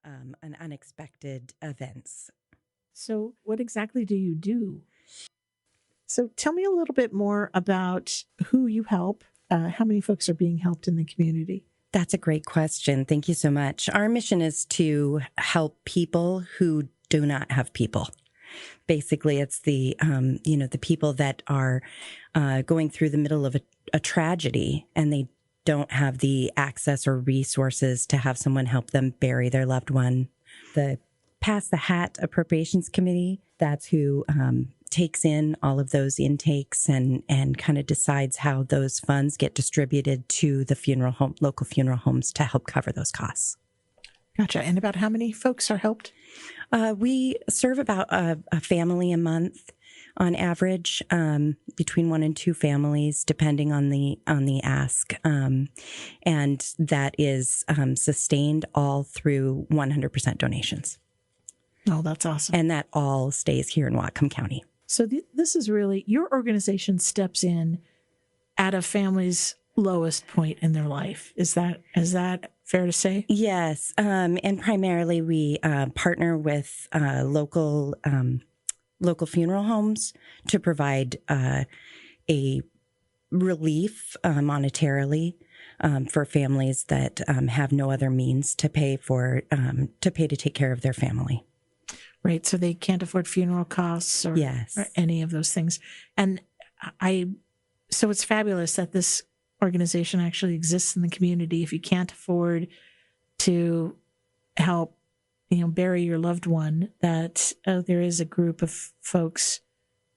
an unexpected events. So what exactly do you do? So tell me a little bit more about who you help, how many folks are being helped in the community. That's a great question. Thank you so much. Our mission is to help people who do not have people. Basically, it's the people that are going through the middle of a tragedy and they don't have the access or resources to have someone help them bury their loved one. The Pass the Hat Appropriations Committee, that's who takes in all of those intakes and kind of decides how those funds get distributed to the local funeral homes to help cover those costs. Gotcha. And about how many folks are helped? We serve about a family a month on average, between 1 and 2 families, depending on the ask. And that is sustained all through 100% donations. Oh, that's awesome. And that all stays here in Whatcom County. So this is really, your organization steps in at a family's lowest point in their life. Is that fair to say? Yes. And primarily we partner with local funeral homes to provide a relief monetarily for families that have no other means to pay to take care of their family. Right. So they can't afford funeral costs or any of those things. And so it's fabulous that this organization actually exists in the community. If you can't afford to help, bury your loved one, that there is a group of folks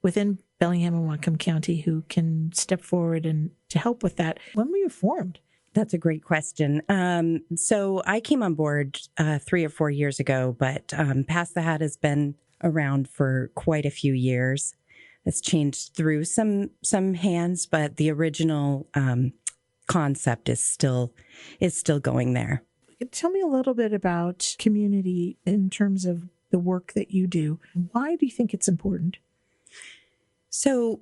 within Bellingham and Whatcom County who can step forward and to help with that. When were you formed? That's a great question. So I came on board 3 or 4 years ago, but Pass the Hat has been around for quite a few years. It's changed through some hands, but the original concept is still going there. Tell me a little bit about community in terms of the work that you do. Why do you think it's important? So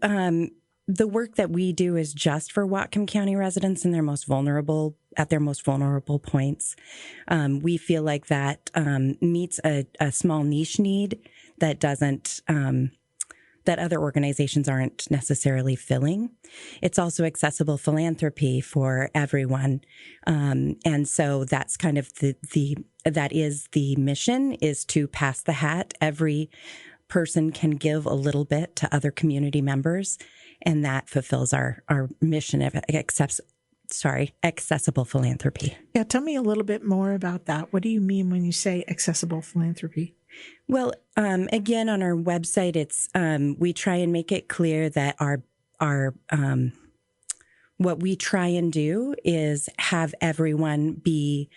the work that we do is just for Whatcom County residents in their most vulnerable points. We feel like that meets a small niche need that doesn't that other organizations aren't necessarily filling. It's also accessible philanthropy for everyone. And so that's kind of that is the mission, is to pass the hat. Every person can give a little bit to other community members, and that fulfills our mission of accessible philanthropy. Yeah, tell me a little bit more about that. What do you mean when you say accessible philanthropy? Well, again, on our website, it's we try and make it clear that our what we try and do is have everyone be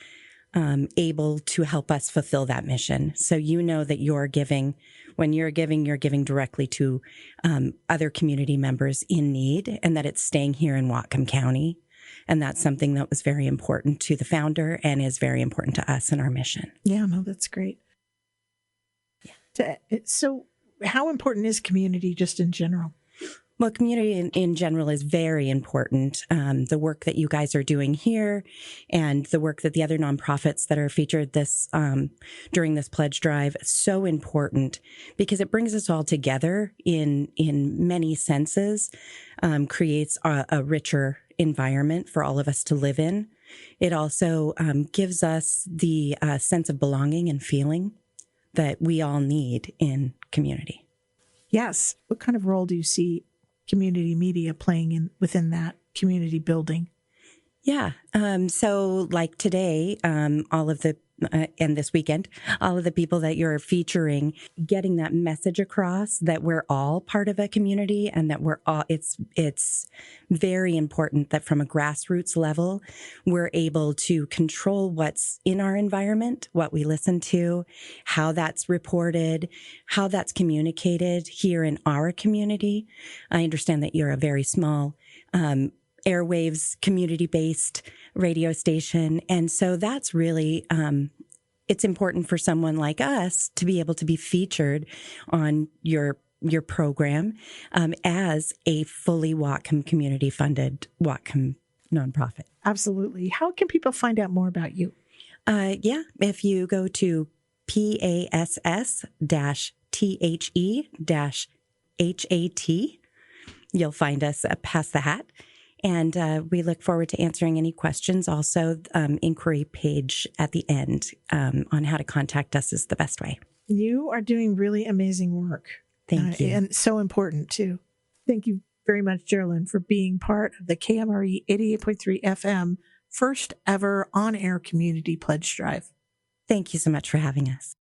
able to help us fulfill that mission. So that you're giving, when you're giving directly to other community members in need, and that it's staying here in Whatcom County. And that's something that was very important to the founder and is very important to us in our mission. Yeah, no, that's great. Yeah. So how important is community just in general? Well, community in general is very important. The work that you guys are doing here and the work that the other nonprofits that are featured during this pledge drive is so important because it brings us all together in many senses, creates a richer environment for all of us to live in. It also gives us the sense of belonging and feeling that we all need in community. Yes. What kind of role do you see community media playing within that community building? Yeah. So like today, all of the and this weekend, all of the people that you're featuring, getting that message across that we're all part of a community and that we're all, it's very important that from a grassroots level, we're able to control what's in our environment, what we listen to, how that's reported, how that's communicated here in our community. I understand that you're a very small, airwaves community-based radio station. And so that's really, it's important for someone like us to be able to be featured on your program as a fully Whatcom community-funded Whatcom nonprofit. Absolutely. How can people find out more about you? Yeah, if you go to PASS-THE-HAT, you'll find us past the hat. And we look forward to answering any questions. Also, inquiry page at the end on how to contact us is the best way. You are doing really amazing work. Thank you. And so important, too. Thank you very much, Jeralyn, for being part of the KMRE 88.3 FM first ever on-air community pledge drive. Thank you so much for having us.